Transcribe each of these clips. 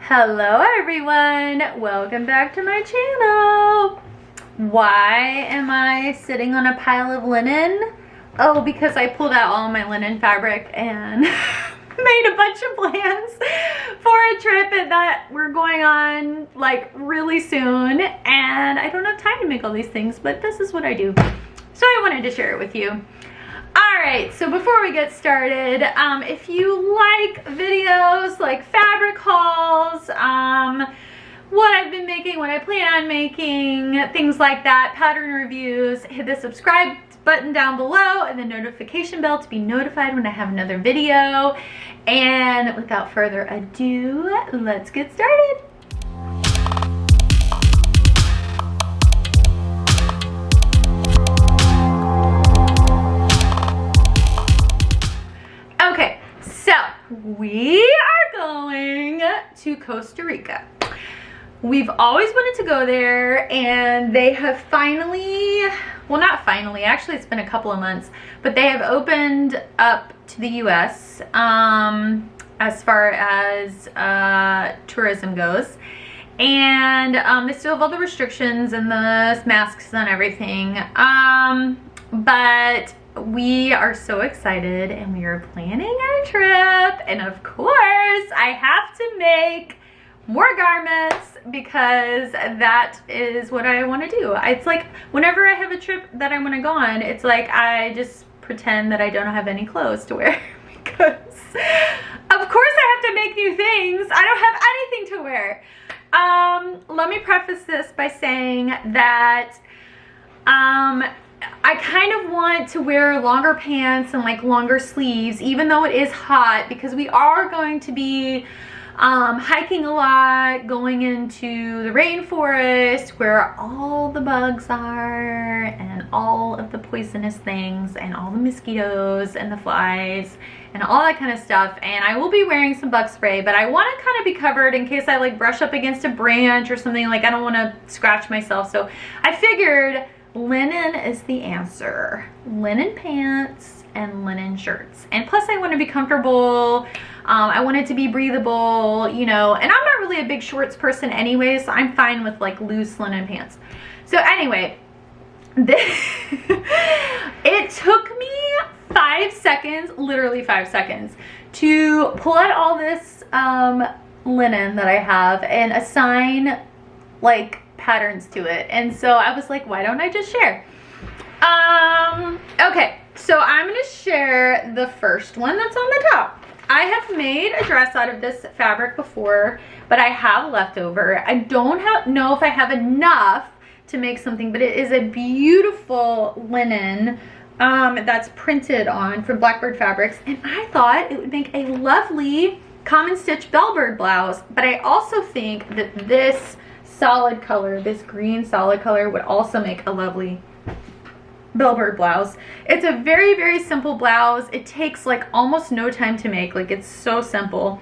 Hello everyone, welcome back to my channel. Why am I sitting on a pile of linen? Oh, because I pulled out all my linen fabric and made a bunch of plans for a trip that we're going on like really soon, and I don't have time to make all these things, but this is what I do. So I wanted to share it with you. Alright, so before we get started, if you like videos like fabric hauls, what I've been making, what I plan on making, things like that, pattern reviews, hit the subscribe button down below and the notification bell to be notified when I have another video. And without further ado, let's get started. Okay, so we are going to Costa Rica. We've always wanted to go there, and they have finally, well, not finally, actually it's been a couple of months, but they have opened up to the US as far as tourism goes. And they still have all the restrictions and the masks and everything, but we are so excited and we are planning our trip, and of course I have to make more garments because that is what I want to do. It's like whenever I have a trip that I want to go on, it's like I just pretend that I don't have any clothes to wear because of course I have to make new things. I don't have anything to wear. Let me preface this by saying that I kind of want to wear longer pants and like longer sleeves even though it is hot, because we are going to be hiking a lot, going into the rainforest where all the bugs are and all of the poisonous things and all the mosquitoes and the flies and all that kind of stuff. And I will be wearing some bug spray, but I want to kind of be covered in case I like brush up against a branch or something. Like I don't want to scratch myself, so I figured linen is the answer. Linen pants and linen shirts. And plus I want to be comfortable. I want it to be breathable, you know, and I'm not really a big shorts person anyway, so I'm fine with like loose linen pants. So anyway, it took me 5 seconds, literally 5 seconds, to pull out all this linen that I have and assign like patterns to it. And so I was like, why don't I just share? Okay, so I'm gonna share the first one that's on the top. I have made a dress out of this fabric before, but I have leftover. I don't know if I have enough to make something, but it is a beautiful linen that's printed on from Blackbird Fabrics, and I thought it would make a lovely common stitch Bellbird blouse. But I also think that this solid color, this green solid color, would also make a lovely Bellbird blouse. It's a very, very simple blouse. It takes like almost no time to make. Like it's so simple.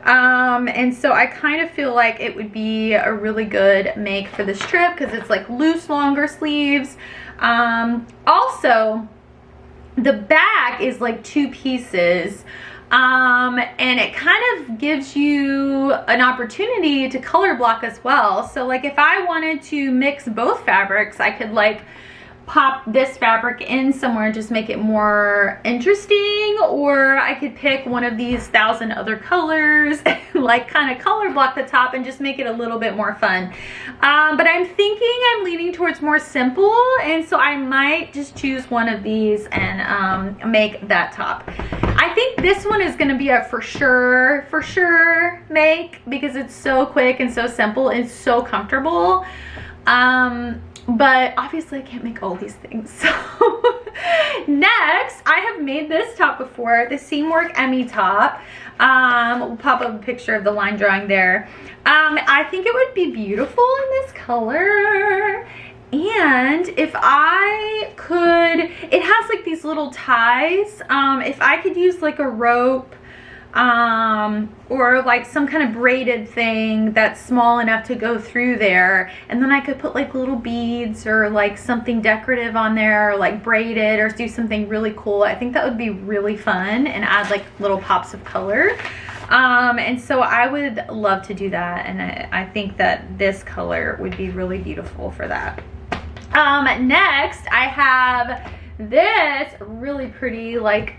And so I kind of feel like it would be a really good make for this trip because it's like loose, longer sleeves. Also, the back is like 2 pieces. And it kind of gives you an opportunity to color block as well. So like if I wanted to mix both fabrics, I could like pop this fabric in somewhere and just make it more interesting, or I could pick one of these 1,000 other colors and like kind of color block the top and just make it a little bit more fun. But I'm thinking I'm leaning towards more simple, and so I might just choose one of these and make that top. I think this one is going to be a for sure make because it's so quick and so simple and so comfortable. But obviously I can't make all these things. So next, I have made this top before, the Seamwork Emmie top. We'll pop up a picture of the line drawing there. I think it would be beautiful in this color. And if I could, it has like these little ties. If I could use like a rope or like some kind of braided thing that's small enough to go through there, and then I could put like little beads or like something decorative on there, or like braid it or do something really cool. I think that would be really fun and add like little pops of color. And so I would love to do that, and I think that this color would be really beautiful for that. Next I have this really pretty like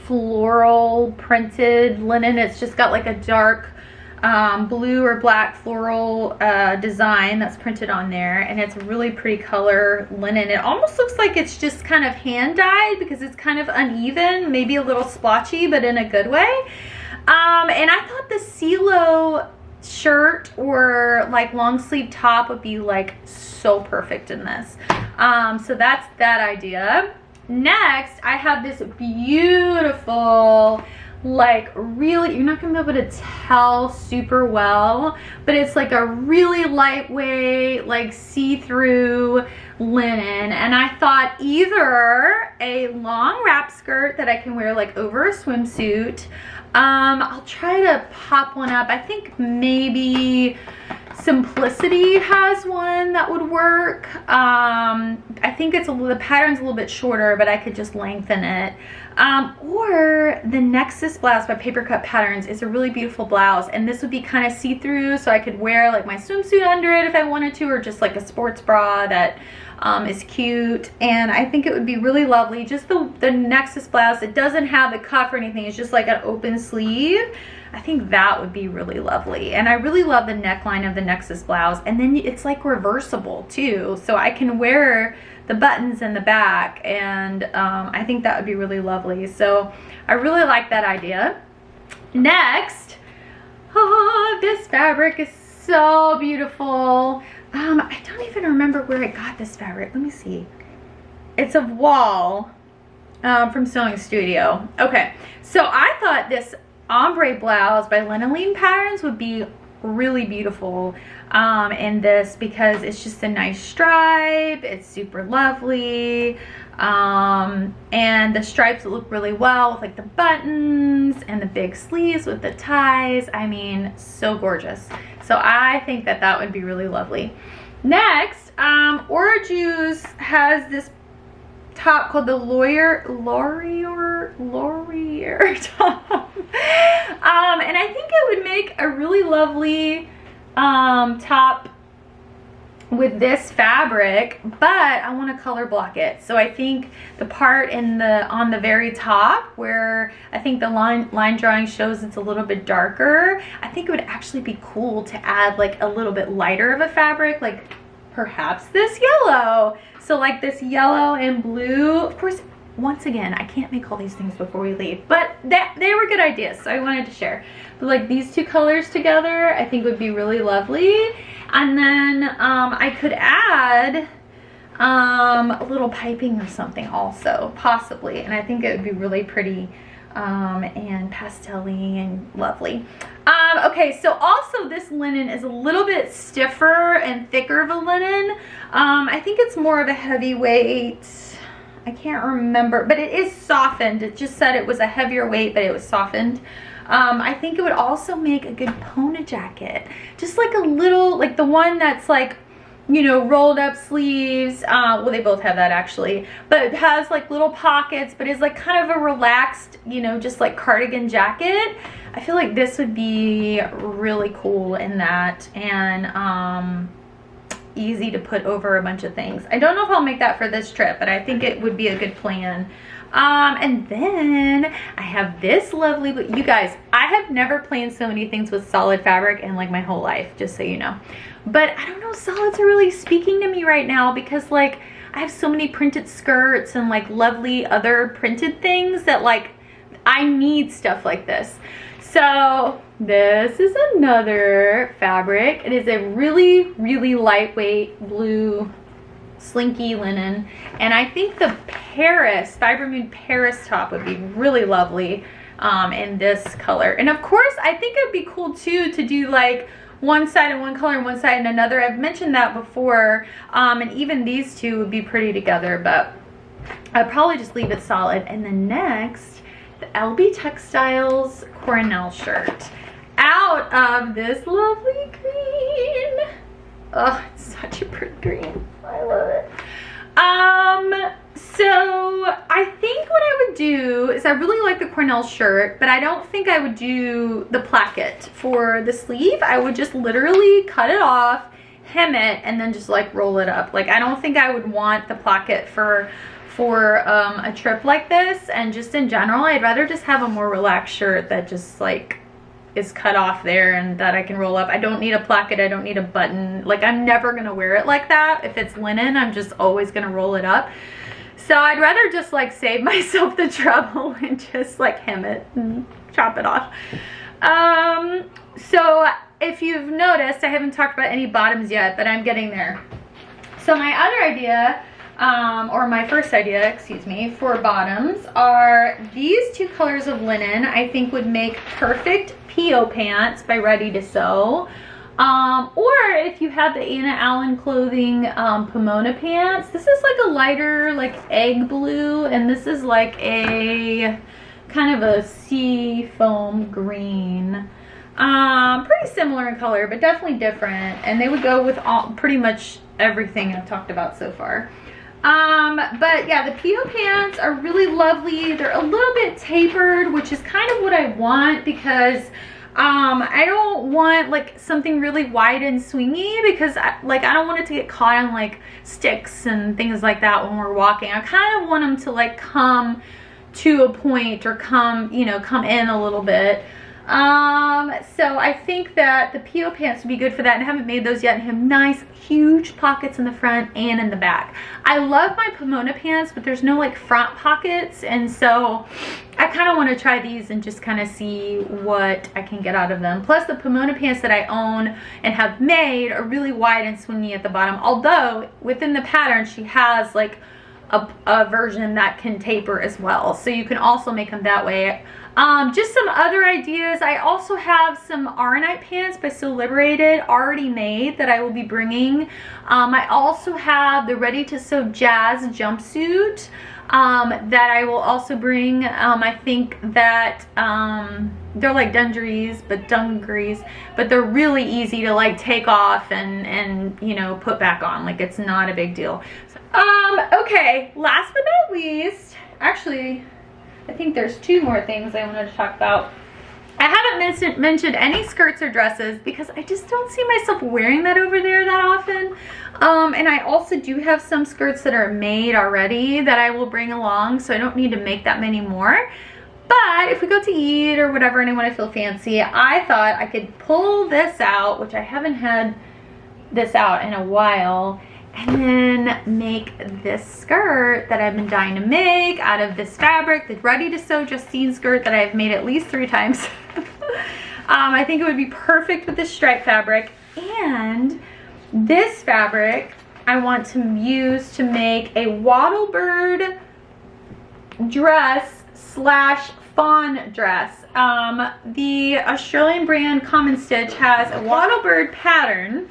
floral printed linen. It's just got like a dark blue or black floral design that's printed on there, and it's a really pretty color linen. It almost looks like it's just kind of hand dyed because it's kind of uneven, maybe a little splotchy, but in a good way. And I thought the Cielo shirt or like long sleeve top would be like so perfect in this. So that's that idea. Next I have this beautiful, like really, you're not gonna be able to tell super well, but it's like a really lightweight, like see-through linen. And I thought either a long wrap skirt that I can wear like over a swimsuit. I'll try to pop one up. I think maybe Simplicity has one that would work. I think it's the pattern's a little bit shorter, but I could just lengthen it. Or the Nexus blouse by Papercut Patterns is a really beautiful blouse, and this would be kind of see-through, so I could wear like my swimsuit under it if I wanted to, or just like a sports bra that is cute. And I think it would be really lovely. Just the Nexus blouse, it doesn't have the cuff or anything, it's just like an open sleeve. I think that would be really lovely. And I really love the neckline of the Nexus blouse, and then it's like reversible too, so I can wear the buttons in the back, and I think that would be really lovely. So I really like that idea. Next, this fabric is so beautiful. I don't even remember where I got this fabric. Let me see. It's a voile from Sewing Studio. Okay, so I thought this Ambre blouse by Lenaline Patterns would be really beautiful in this, because it's just a nice stripe, it's super lovely, and the stripes look really well with like the buttons and the big sleeves with the ties. I mean, so gorgeous. So I think that that would be really lovely. Next, Orageuse has this top called the Laurier top. And I think it would make a really lovely top with this fabric, but I want to color block it. So I think the part on the very top where I think the line drawing shows it's a little bit darker, I think it would actually be cool to add like a little bit lighter of a fabric, like perhaps this yellow. So like this yellow and blue. Of course, once again, I can't make all these things before we leave, but they were good ideas, so I wanted to share. But like these two colors together, I think would be really lovely. And then I could add a little piping or something also, possibly. And I think it would be really pretty and pastel-y and lovely. Okay, so also this linen is a little bit stiffer and thicker of a linen. I think it's more of a heavyweight. I can't remember, but it is softened. It just said it was a heavier weight, but it was softened. I think it would also make a good Pona jacket. Just like a little, like the one that's like, you know, rolled up sleeves. Well, they both have that actually, but it has like little pockets, but it's like kind of a relaxed, you know, just like cardigan jacket. I feel like this would be really cool in that, and easy to put over a bunch of things. I don't know if I'll make that for this trip, but I think it would be a good plan. And then I have this lovely, but you guys, I have never planned so many things with solid fabric in like my whole life, just so you know. But I don't know, solids are really speaking to me right now, because like I have so many printed skirts and like lovely other printed things that like I need stuff like this. So this is another fabric. It is a really, really lightweight blue slinky linen, and I think the Paris, Fibremood Paris top would be really lovely in this color. And of course, I think it'd be cool too to do like one side in one color and one side in another. I've mentioned that before, and even these two would be pretty together, but I'd probably just leave it solid. And then next, the Elbe Textiles Cornell shirt out of this lovely green. Oh, it's such a pretty green. I love it. So I think what I would would do is I really like the Cornell shirt, but I don't think I would do the placket for the sleeve. I would just literally cut it off, hem it, and then just like roll it up. Like, I don't think I would want the placket for a trip like this. And just in general, I'd rather just have a more relaxed shirt that just like is cut off there and that I can roll up. I don't need a placket, I don't need a button. Like, I'm never gonna wear it like that. If it's linen, I'm just always gonna roll it up. So I'd rather just like save myself the trouble and just like hem it and chop it off. So if you've noticed, I haven't talked about any bottoms yet, but I'm getting there. So my other idea, or my first idea, excuse me, for bottoms are these two colors of linen. I think would make perfect Pio Pants by Ready to Sew. Or if you have the Anna Allen Clothing Pomona pants, this is like a lighter like egg blue, and this is like a kind of a sea foam green. Pretty similar in color, but definitely different, and they would go with pretty much everything I've talked about so far. But yeah, the Pio Pants are really lovely. They're a little bit tapered, which is kind of what I want, because I don't want like something really wide and swingy, because I don't want it to get caught on like sticks and things like that when we're walking. I kind of want them to like come to a point, or come in a little bit. So I think that the Pio Pants would be good for that, and I haven't made those yet, and have nice huge pockets in the front and in the back. I love my Pomona pants, but there's no like front pockets, and so I kind of want to try these and just kind of see what I can get out of them. Plus the Pomona pants that I own and have made are really wide and swingy at the bottom, although within the pattern she has like a version that can taper as well, so you can also make them that way. Just some other ideas. I also have some Arenite pants by Liberated already made that I will be bringing. I also have the Ready to Sew Jazz jumpsuit that I will also bring. I think that they're like dungarees, but they're really easy to like take off and put back on. Like, it's not a big deal. Okay, last but not least, actually, I think there's two more things I wanted to talk about. I haven't mentioned any skirts or dresses, because I just don't see myself wearing that over there that often. And I also do have some skirts that are made already that I will bring along, so I don't need to make that many more. But if we go to eat or whatever and I want to feel fancy, I thought I could pull this out, which I haven't had this out in a while, and then make this skirt that I've been dying to make out of this fabric, the Ready to Sew Justine skirt that I've made at least 3 times. I think it would be perfect with this stripe fabric, and this fabric I want to use to make a wattlebird dress slash fawn dress. The Australian brand Common Stitch has a wattlebird pattern,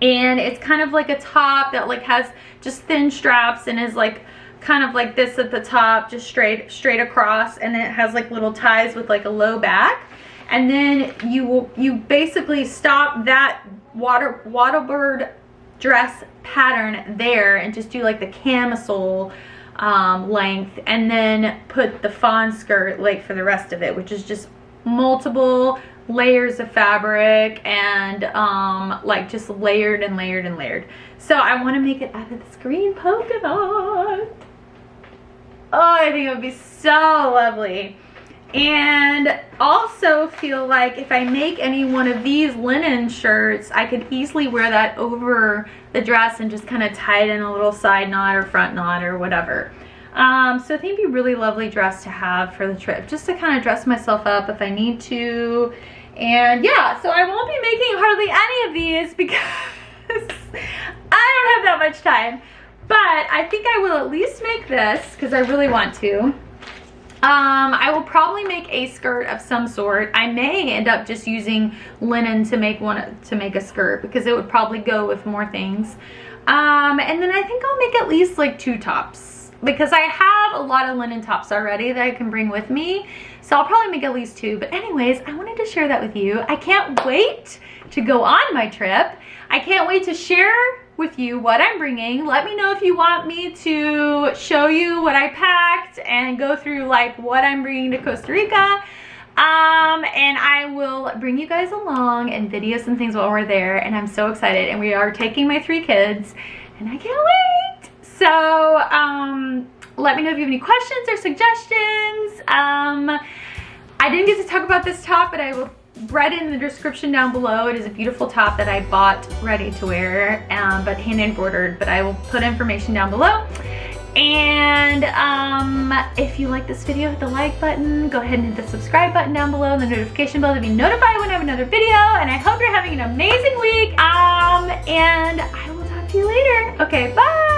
and it's kind of like a top that like has just thin straps and is like kind of like this at the top, just straight across, and then it has like little ties with like a low back, and then you basically stop that wattlebird dress pattern there and just do like the camisole length, and then put the fawn skirt like for the rest of it, which is just multiple layers of fabric and like just layered and layered and layered. So I want to make it out of this green polka dot. Oh, I think it would be so lovely. And also feel like if I make any one of these linen shirts, I could easily wear that over the dress and just kind of tie it in a little side knot or front knot or whatever. So I think it'd be a really lovely dress to have for the trip, just to kind of dress myself up if I need to. And yeah, so I won't be making hardly any of these because I don't have that much time. But I think I will at least make this because I really want to. I will probably make a skirt of some sort. I may end up just using linen to make a skirt because it would probably go with more things. And then I think I'll make at least like 2 tops because I have a lot of linen tops already that I can bring with me. So I'll probably make at least 2. But anyways, I wanted to share that with you. I can't wait to go on my trip. I can't wait to share with you what I'm bringing. Let me know if you want me to show you what I packed and go through like what I'm bringing to Costa Rica. And I will bring you guys along and videos and things while we're there, and I'm so excited. And we are taking my 3 kids and I can't wait. So let me know if you have any questions or suggestions. I didn't get to talk about this top, but I will write it in the description down below. It is a beautiful top that I bought ready to wear, but hand embroidered, but I will put information down below. And if you like this video, hit the like button, go ahead and hit the subscribe button down below and the notification bell to be notified when I have another video. And I hope you're having an amazing week, and I will talk to you later. Okay, bye.